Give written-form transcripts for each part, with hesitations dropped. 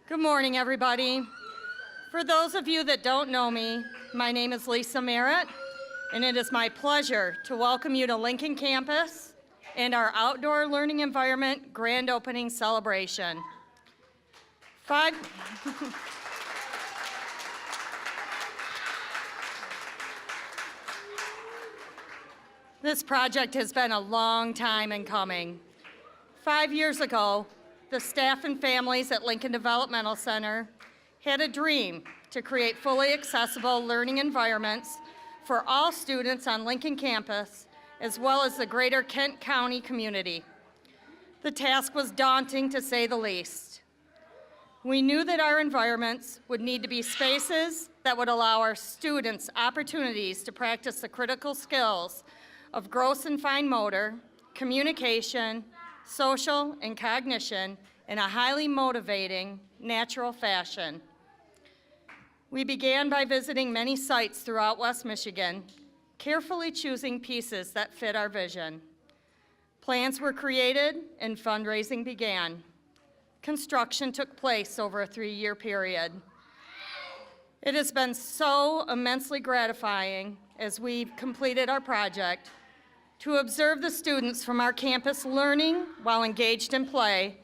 Good morning, everybody. For those of you that don't know me, my name is Lisa Merritt, and it is my pleasure to welcome you to Lincoln Campus and our outdoor learning environment grand opening celebration. This project has been a long time in coming. 5 years ago, the staff and families at Lincoln Developmental Center had a dream to create fully accessible learning environments for all students on Lincoln campus, as well as the greater Kent County community. The task was daunting, to say the least. We knew that our environments would need to be spaces that would allow our students opportunities to practice the critical skills of gross and fine motor, communication, social, and cognition in a highly motivating, natural fashion. We began by visiting many sites throughout West Michigan, carefully choosing pieces that fit our vision. Plans were created and fundraising began. Construction took place over a 3-year period. It has been so immensely gratifying as we've completed our project to observe the students from our campus learning while engaged in play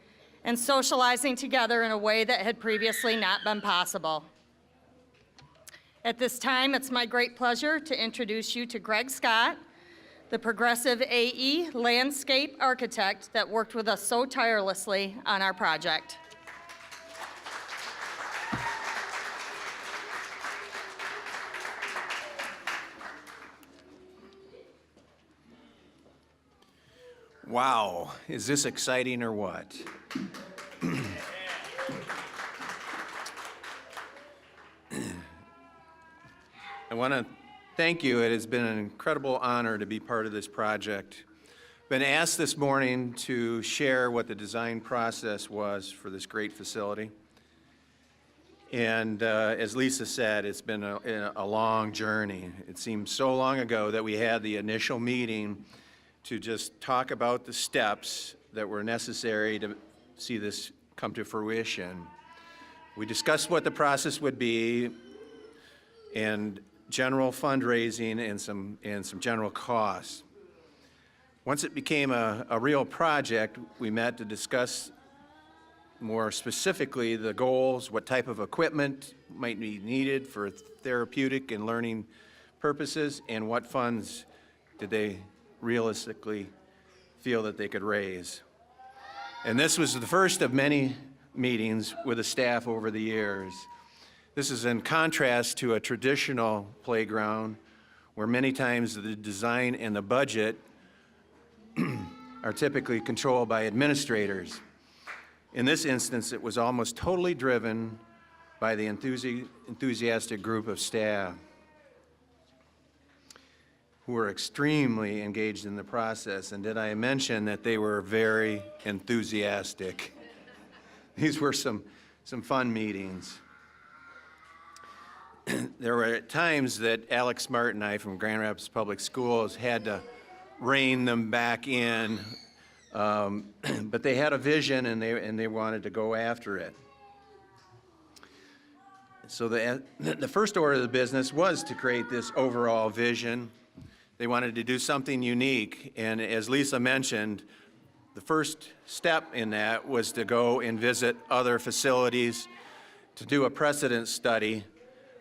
and socializing together in a way that had previously not been possible. At this time, it's my great pleasure to introduce you to Greg Scott, the progressive AE landscape architect that worked with us so tirelessly on our project. Wow, is this exciting or what? I want to thank you. It has been an incredible honor to be part of this project. Been asked this morning to share what the design process was for this great facility. And as Lisa said, it's been a long journey. It seems so long ago that we had the initial meeting to just talk about the steps that were necessary to see this come to fruition. We discussed what the process would be and general fundraising and some general costs. Once it became a real project, we met to discuss more specifically the goals, what type of equipment might be needed for therapeutic and learning purposes, and what funds did they realistically feel that they could raise. And this was the first of many meetings with the staff over the years. This is in contrast to a traditional playground where many times the design and the budget are typically controlled by administrators. In this instance, it was almost totally driven by the enthusiastic group of staff who were extremely engaged in the process. And did I mention that they were very enthusiastic? These were some fun meetings. There were times that Alex Smart and I from Grand Rapids Public Schools had to rein them back in, but they had a vision and they wanted to go after it. So the first order of the business was to create this overall vision. They wanted to do something unique, and as Lisa mentioned, the first step in that was to go and visit other facilities, to do a precedent study,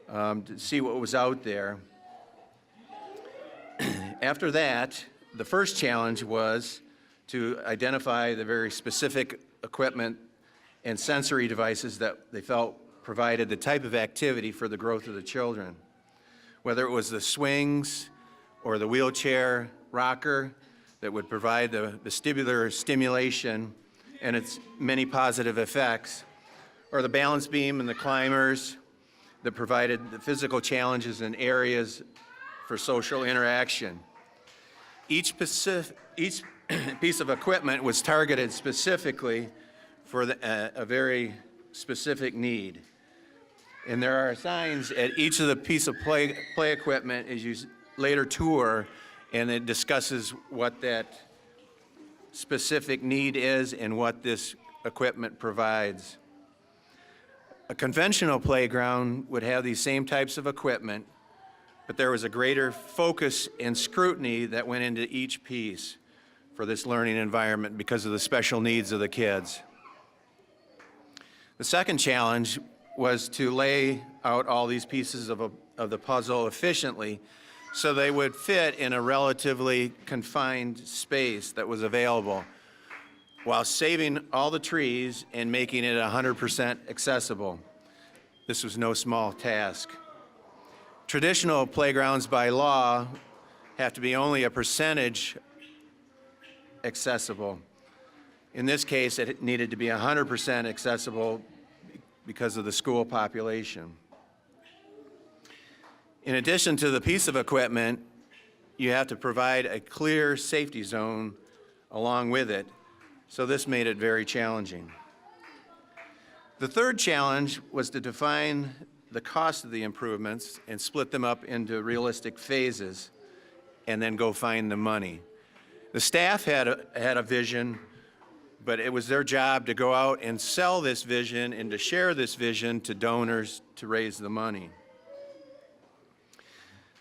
to see what was out there. After that, the first challenge was to identify the very specific equipment and sensory devices that they felt provided the type of activity for the growth of the children. Whether it was the swings or the wheelchair rocker that would provide the vestibular stimulation and its many positive effects, or the balance beam and the climbers that provided the physical challenges and areas for social interaction. Each piece of equipment was targeted specifically for a very specific need. And there are signs at each of the piece of play equipment as you later tour, and it discusses what that specific need is and what this equipment provides. A conventional playground would have these same types of equipment, but there was a greater focus and scrutiny that went into each piece for this learning environment because of the special needs of the kids. The second challenge was to lay out all these pieces of the puzzle efficiently so they would fit in a relatively confined space that was available while saving all the trees and making it 100% accessible. This was no small task. Traditional playgrounds by law have to be only a percentage accessible. In this case, it needed to be 100% accessible because of the school population. In addition to the piece of equipment, you have to provide a clear safety zone along with it, so this made it very challenging. The third challenge was to define the cost of the improvements and split them up into realistic phases and then go find the money. The staff had a vision, but it was their job to go out and sell this vision and to share this vision to donors to raise the money.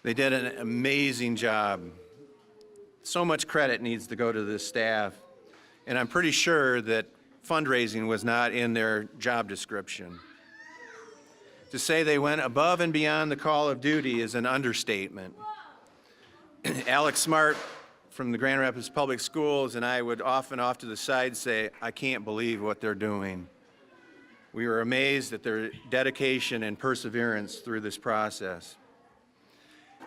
They did an amazing job. So much credit needs to go to the staff, and I'm pretty sure that fundraising was not in their job description. To say they went above and beyond the call of duty is an understatement. Alex Smart from the Grand Rapids Public Schools and I would often off to the side say, I can't believe what they're doing. We were amazed at their dedication and perseverance through this process.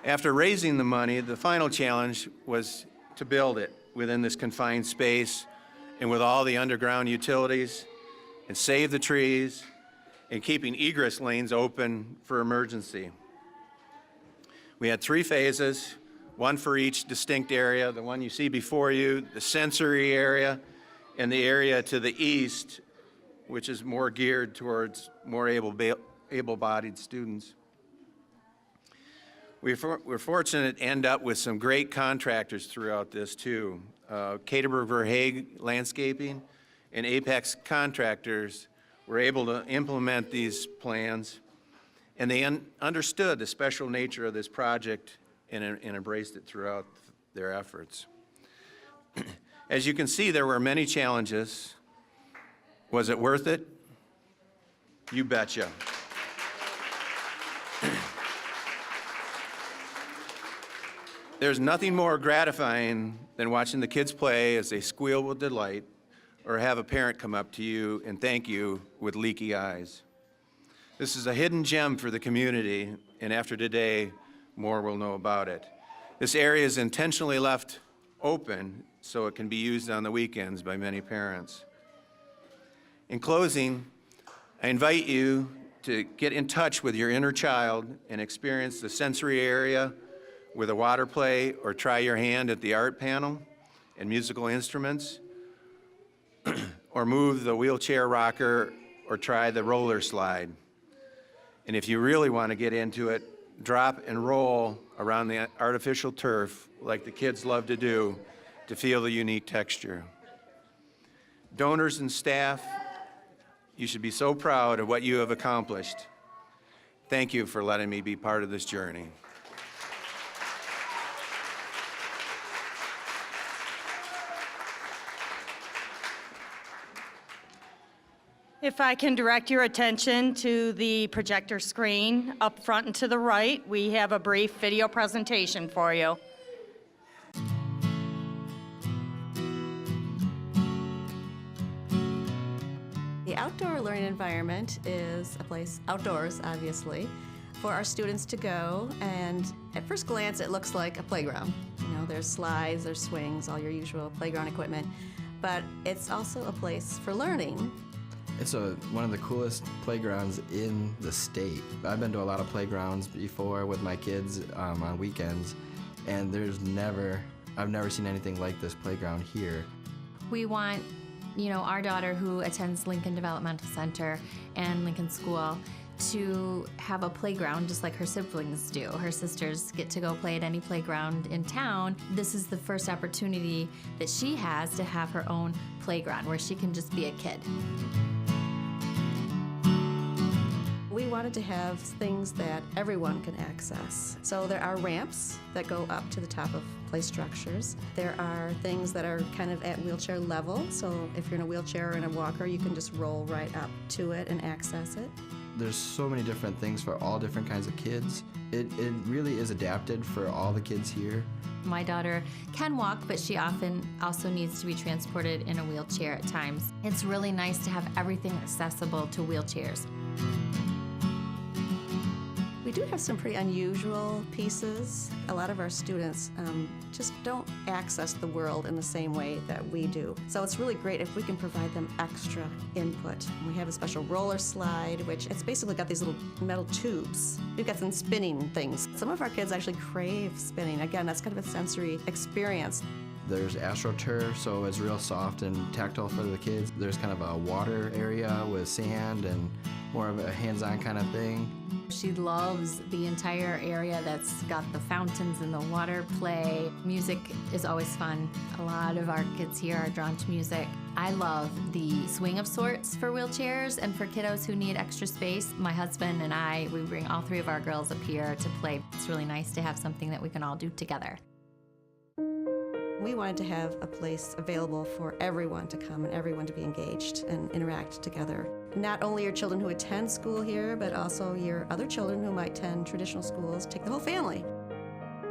After raising the money, the final challenge was to build it within this confined space and with all the underground utilities and save the trees and keeping egress lanes open for emergency. We had 3 phases, one for each distinct area, the one you see before you, the sensory area, and the area to the east, which is more geared towards more able-bodied students. We're fortunate to end up with some great contractors throughout this too. Caterberg Verhaeg Landscaping and Apex Contractors were able to implement these plans, and they understood the special nature of this project and embraced it throughout their efforts. As you can see, there were many challenges. Was it worth it? You betcha. There's nothing more gratifying than watching the kids play as they squeal with delight or have a parent come up to you and thank you with leaky eyes. This is a hidden gem for the community, and after today, more will know about it. This area is intentionally left open so it can be used on the weekends by many parents. In closing, I invite you to get in touch with your inner child and experience the sensory area with a water play, or try your hand at the art panel and musical instruments, or move the wheelchair rocker, or try the roller slide. And if you really want to get into it, drop and roll around the artificial turf like the kids love to do to feel the unique texture. Donors and staff, you should be so proud of what you have accomplished. Thank you for letting me be part of this journey. If I can direct your attention to the projector screen up front and to the right, we have a brief video presentation for you. The outdoor learning environment is a place outdoors, obviously, for our students to go, and at first glance it looks like a playground. You know, there's slides, there's swings, all your usual playground equipment, but it's also a place for learning. It's one of the coolest playgrounds in the state. I've been to a lot of playgrounds before with my kids on weekends, and I've never seen anything like this playground here. We want, our daughter who attends Lincoln Developmental Center and Lincoln School to have a playground just like her siblings do. Her sisters get to go play at any playground in town. This is the first opportunity that she has to have her own playground where she can just be a kid. wanted to have things that everyone can access. So there are ramps that go up to the top of play structures. There are things that are kind of at wheelchair level, so if you're in a wheelchair or in a walker, you can just roll right up to it and access it. There's so many different things for all different kinds of kids. It really is adapted for all the kids here. My daughter can walk, but she often also needs to be transported in a wheelchair at times. It's really nice to have everything accessible to wheelchairs. We do have some pretty unusual pieces. A lot of our students just don't access the world in the same way that we do. So it's really great if we can provide them extra input. We have a special roller slide, which it's basically got these little metal tubes. We've got some spinning things. Some of our kids actually crave spinning. Again, that's kind of a sensory experience. There's AstroTurf, so it's real soft and tactile for the kids. There's kind of a water area with sand and more of a hands-on kind of thing. She loves the entire area that's got the fountains and the water play. Music is always fun. A lot of our kids here are drawn to music. I love the swing of sorts for wheelchairs and for kiddos who need extra space. My husband and I, we bring all three of our girls up here to play. It's really nice to have something that we can all do together. We wanted to have a place available for everyone to come and everyone to be engaged and interact together. Not only your children who attend school here, but also your other children who might attend traditional schools. Take the whole family.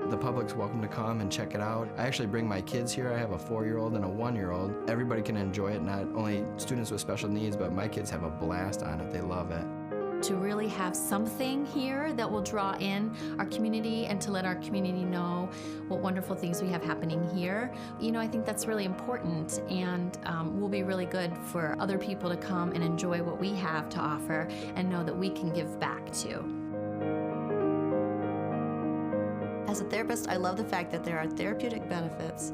The public's welcome to come and check it out. I actually bring my kids here. I have a 4-year-old and a 1-year-old. Everybody can enjoy it, not only students with special needs, but my kids have a blast on it. They love it. To really have something here that will draw in our community and to let our community know what wonderful things we have happening here. You know, I think that's really important and will be really good for other people to come and enjoy what we have to offer and know that we can give back too. As a therapist, I love the fact that there are therapeutic benefits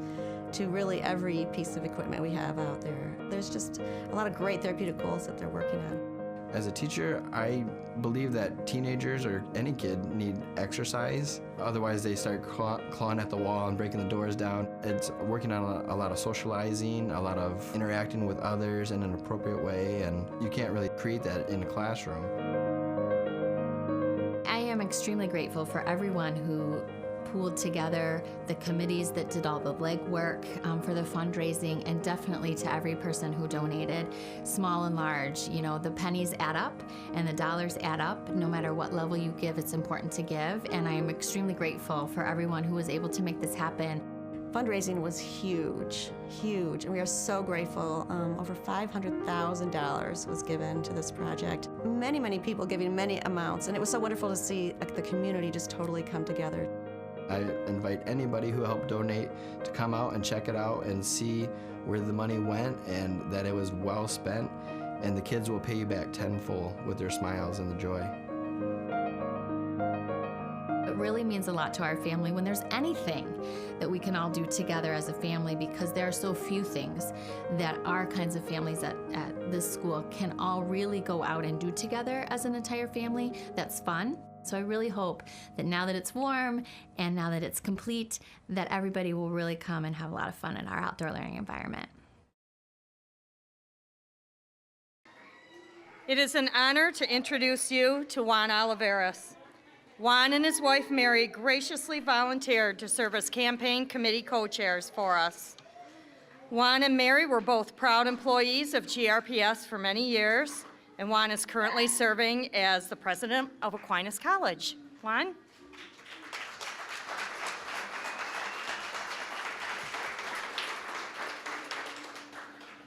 to really every piece of equipment we have out there. There's just a lot of great therapeutic goals that they're working on. As a teacher, I believe that teenagers or any kid need exercise. Otherwise, they start clawing at the wall and breaking the doors down. It's working on a lot of socializing, a lot of interacting with others in an appropriate way, and you can't really create that in a classroom. I am extremely grateful for everyone who pooled together, the committees that did all the legwork for the fundraising, and definitely to every person who donated, small and large. You know, the pennies add up and the dollars add up. No matter what level you give, it's important to give, and I am extremely grateful for everyone who was able to make this happen. Fundraising was huge, huge, and we are so grateful. Over $500,000 was given to this project. Many, many people giving many amounts, and it was so wonderful to see the community just totally come together. I invite anybody who helped donate to come out and check it out and see where the money went and that it was well spent, and the kids will pay you back tenfold with their smiles and the joy. It really means a lot to our family when there's anything that we can all do together as a family, because there are so few things that our kinds of families at this school can all really go out and do together as an entire family that's fun. So I really hope that now that it's warm and now that it's complete, that everybody will really come and have a lot of fun in our outdoor learning environment. It is an honor to introduce you to Juan Oliveras. Juan and his wife Mary graciously volunteered to serve as campaign committee co-chairs for us. Juan and Mary were both proud employees of GRPS for many years, and Juan is currently serving as the president of Aquinas College. Juan?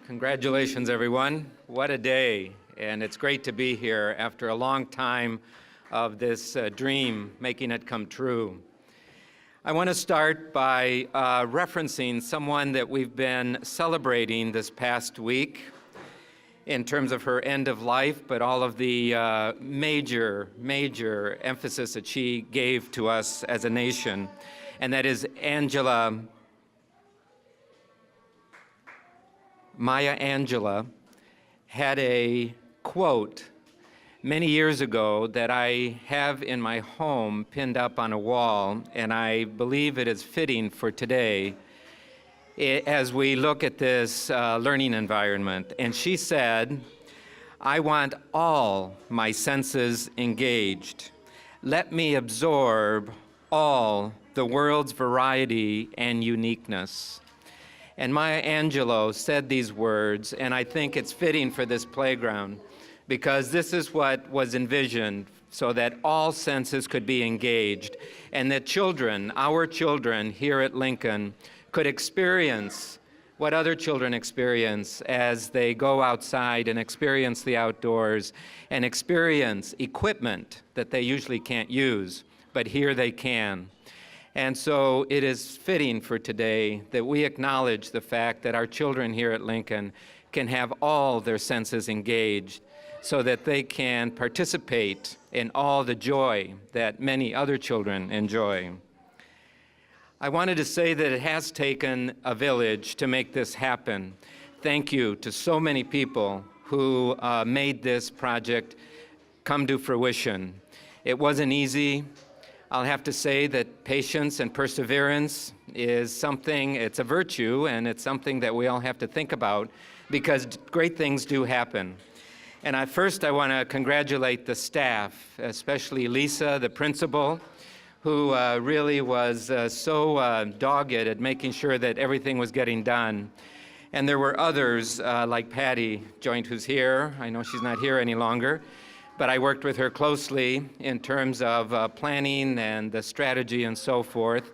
Congratulations, everyone. What a day. And it's great to be here after a long time of this dream, making it come true. I want to start by referencing someone that we've been celebrating this past week in terms of her end of life, but all of the major emphasis that she gave to us as a nation, and that is Maya Angelou had a quote many years ago that I have in my home pinned up on a wall, and I believe it is fitting for today as we look at this learning environment. And she said, I want all my senses engaged. Let me absorb all the world's variety and uniqueness. And Maya Angelou said these words, and I think it's fitting for this playground, because this is what was envisioned so that all senses could be engaged, and that children, our children here at Lincoln, could experience what other children experience as they go outside and experience the outdoors and experience equipment that they usually can't use, but here they can. And so it is fitting for today that we acknowledge the fact that our children here at Lincoln can have all their senses engaged so that they can participate in all the joy that many other children enjoy. I wanted to say that it has taken a village to make this happen. Thank you to so many people who made this project come to fruition. It wasn't easy. I'll have to say that patience and perseverance is something, it's a virtue, and it's something that we all have to think about because great things do happen. And first I want to congratulate the staff, especially Lisa, the principal, who really was so dogged at making sure that everything was getting done. And there were others, like Patty Joint, who's here. I know she's not here any longer, but I worked with her closely in terms of planning and the strategy and so forth.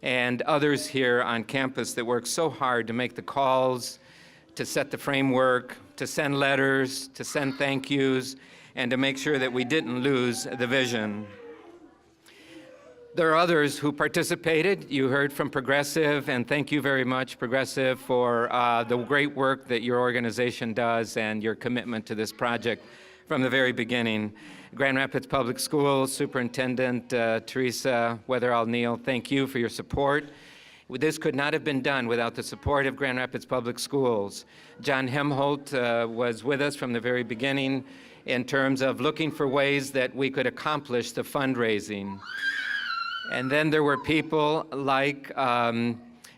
And others here on campus that worked so hard to make the calls, to set the framework, to send letters, to send thank yous, and to make sure that we didn't lose the vision. There are others who participated. You heard from Progressive, and thank you very much, Progressive, for the great work that your organization does and your commitment to this project from the very beginning. Grand Rapids Public Schools Superintendent Teresa Weatherall-Neal, thank you for your support. This could not have been done without the support of Grand Rapids Public Schools. John Hemholt was with us from the very beginning in terms of looking for ways that we could accomplish the fundraising. And then there were people like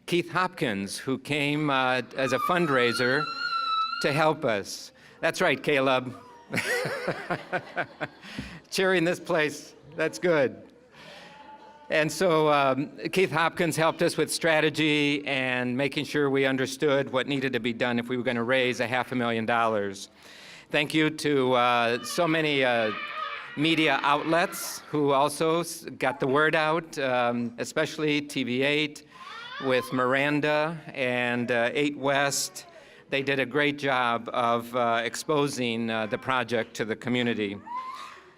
Keith Hopkins, who came as a fundraiser to help us. That's right, Caleb. Cheering this place, that's good. And so Keith Hopkins helped us with strategy and making sure we understood what needed to be done if we were going to raise $500,000. Thank you to so many media outlets who also got the word out, especially TV8 with Miranda and 8 West. They did a great job of exposing the project to the community.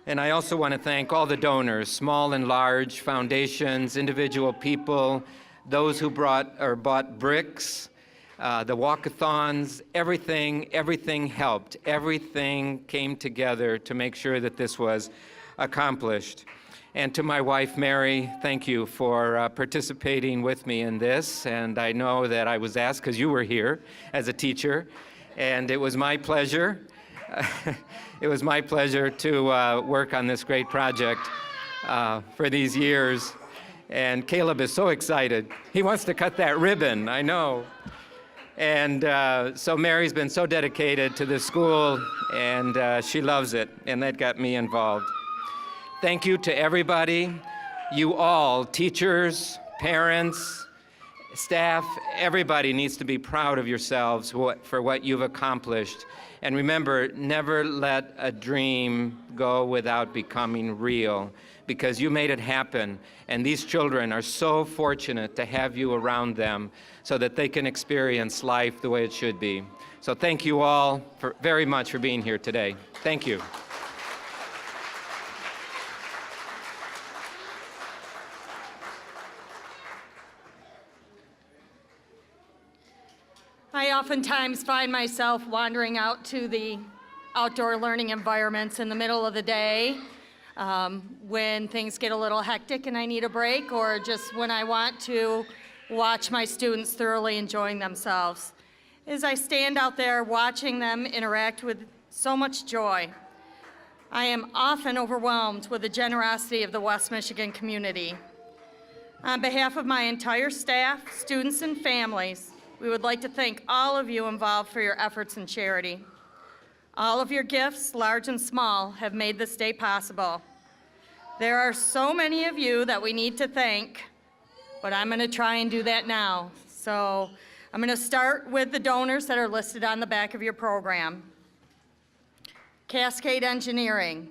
And I also want to thank all the donors, small and large, foundations, individual people, those who bought bricks, the walkathons, everything helped. Everything came together to make sure that this was accomplished. And to my wife, Mary, thank you for participating with me in this. And I know that I was asked because you were here as a teacher, and it was my pleasure. It was my pleasure to work on this great project for these years. And Caleb is so excited. He wants to cut that ribbon, I know. And so Mary's been so dedicated to this school, and she loves it, and that got me involved. Thank you to everybody, you all, teachers, parents, staff, everybody needs to be proud of yourselves for what you've accomplished. And remember, never let a dream go without becoming real, because you made it happen. And these children are so fortunate to have you around them so that they can experience life the way it should be. So thank you all very much for being here today. Thank you. I oftentimes find myself wandering out to the outdoor learning environments in the middle of the day when things get a little hectic and I need a break, or just when I want to watch my students thoroughly enjoying themselves. As I stand out there watching them interact with so much joy, I am often overwhelmed with the generosity of the West Michigan community. On behalf of my entire staff, students, and families, we would like to thank all of you involved for your efforts in charity. All of your gifts, large and small, have made this day possible. There are so many of you that we need to thank, but I'm going to try and do that now. So I'm going to start with the donors that are listed on the back of your program. Cascade Engineering,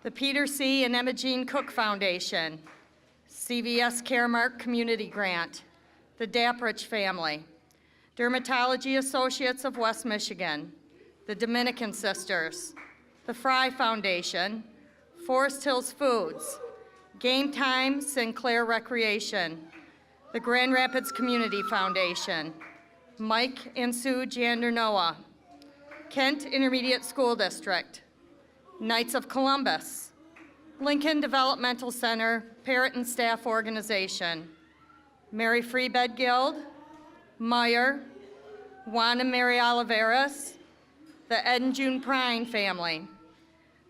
the Peter C. and Emma Jean Cook Foundation, CVS Caremark Community Grant, the Daprich family, Dermatology Associates of West Michigan, the Dominican Sisters, the Fry Foundation, Forest Hills Foods, Game Time Sinclair Recreation, the Grand Rapids Community Foundation, Mike and Sue Jandernoa, Kent Intermediate School District, Knights of Columbus, Lincoln Developmental Center Parent and Staff Organization, Mary Free Bed Guild, Meyer, Juan and Mary Oliveras, the Ed and June Prine family,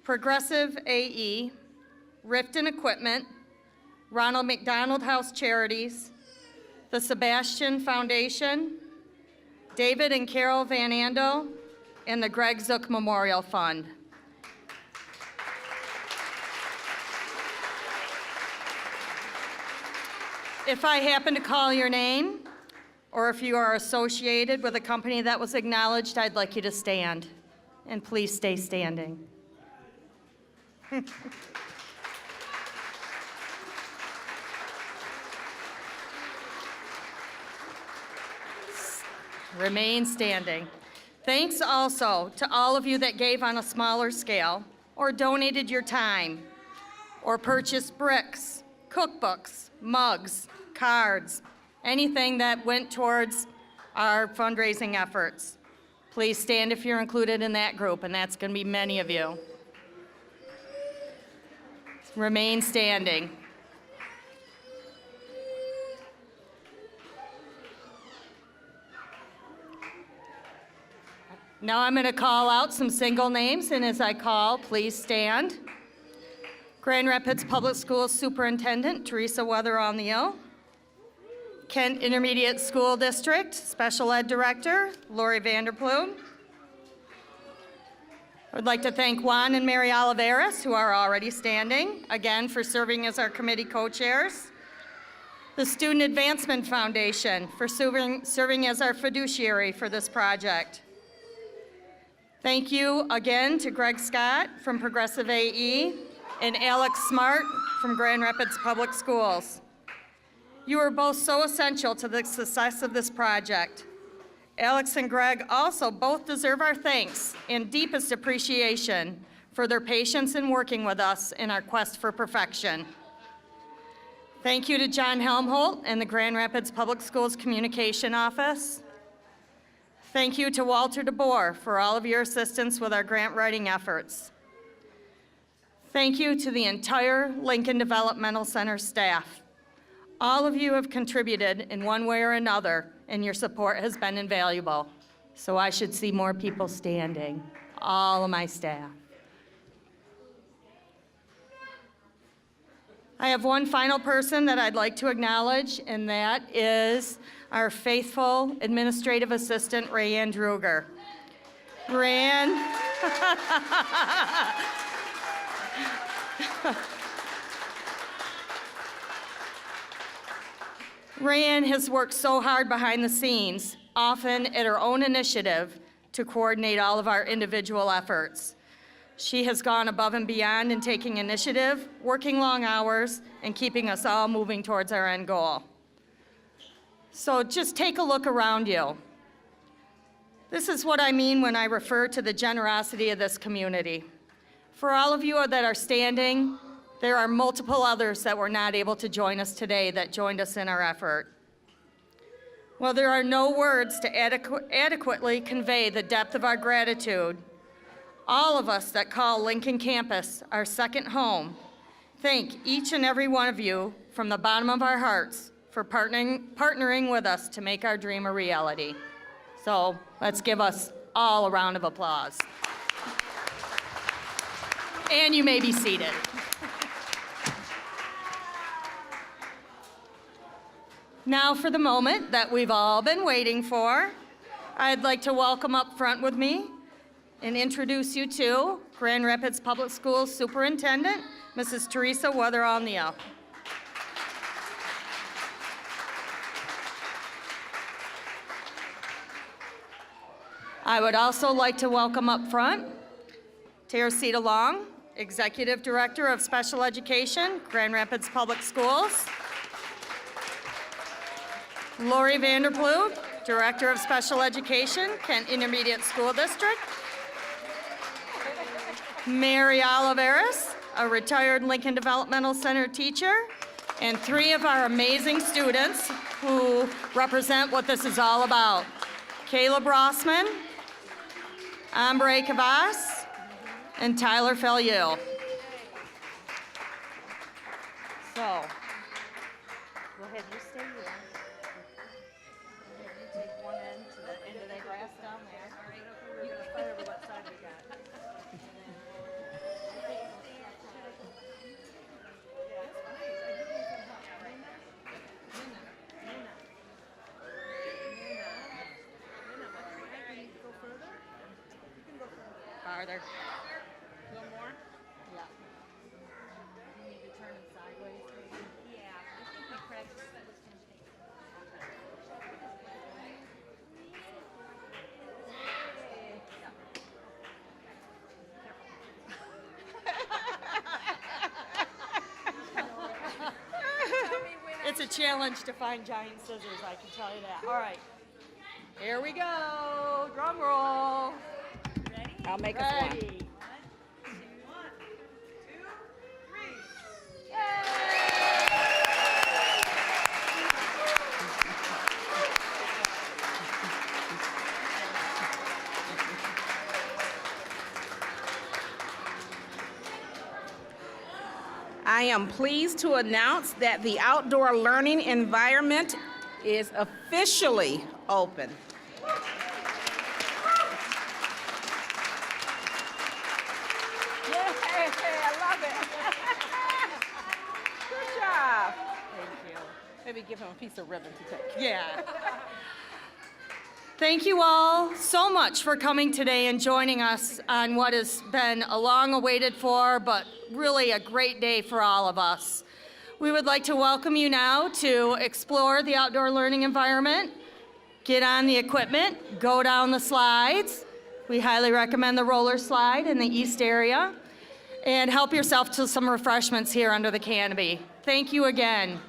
Progressive AE, Rifton Equipment, Ronald McDonald House Charities, the Sebastian Foundation, David and Carol Van Andel, and the Greg Zook Memorial Fund. If I happen to call your name, or if you are associated with a company that was acknowledged, I'd like you to stand. And please stay standing. Remain standing. Thanks also to all of you that gave on a smaller scale, or donated your time, or purchased bricks, cookbooks, mugs, cards, anything that went towards our fundraising efforts. Please stand if you're included in that group, and that's going to be many of you. Remain standing. Now I'm going to call out some single names, and as I call, please stand. Grand Rapids Public Schools Superintendent Teresa Weather-O'Neill. Kent Intermediate School District Special Ed Director Lori Vanderploom. I would like to thank Juan and Mary Oliveras, who are already standing, again for serving as our committee co-chairs. The Student Advancement Foundation for serving as our fiduciary for this project. Thank you again to Greg Scott from Progressive AE and Alex Smart from Grand Rapids Public Schools. You are both so essential to the success of this project. Alex and Greg also both deserve our thanks and deepest appreciation for their patience in working with us in our quest for perfection. Thank you to John Helmholt and the Grand Rapids Public Schools Communication Office. Thank you to Walter DeBoer for all of your assistance with our grant writing efforts. Thank you to the entire Lincoln Developmental Center staff. All of you have contributed in one way or another, and your support has been invaluable. So I should see more people standing, all of my staff. I have one final person that I'd like to acknowledge, and that is our faithful administrative assistant, Rayanne Druger. Rayanne. Rayanne has worked so hard behind the scenes, often at her own initiative, to coordinate all of our individual efforts. She has gone above and beyond in taking initiative, working long hours, and keeping us all moving towards our end goal. So just take a look around you. This is what I mean when I refer to the generosity of this community. For all of you that are standing, there are multiple others that were not able to join us today that joined us in our effort. Well, there are no words to adequately convey the depth of our gratitude. All of us that call Lincoln Campus our second home, thank each and every one of you from the bottom of our hearts for partnering with us to make our dream a reality. So let's give us all a round of applause. And you may be seated. Now for the moment that we've all been waiting for, I'd like to welcome up front with me and introduce you to Grand Rapids Public Schools Superintendent, Mrs. Teresa Weatherall-Neal. I would also like to welcome up front Teresita Long, Executive Director of Special Education, Grand Rapids Public Schools. Lori Vanderploeg, Director of Special Education, Kent Intermediate School District. Mary Oliveras, a retired Lincoln Developmental Center teacher, and 3 of our amazing students who represent what this is all about. Caleb Rossman, Ambre Cavas, and Tyler Feliu. So, go ahead, you stay here. You take one end to the end of that grass down there. You can fight over what side we got. Farther. A little more? Yeah. You need to turn it sideways, maybe? Yeah, I think we practiced that was going to take. It's a challenge to find giant scissors, I can tell you that. All right. Here we go. Drum roll. I'll make us one. Ready. I am pleased to announce that the outdoor learning environment is officially open. Yay, I love it. Good job. Thank you. Maybe give him a piece of ribbon to take. Yeah. Thank you all so much for coming today and joining us on what has been a long awaited for, but really a great day for all of us. We would like to welcome you now to explore the outdoor learning environment, get on the equipment, go down the slides. We highly recommend the roller slide in the east area, and help yourself to some refreshments here under the canopy. Thank you again.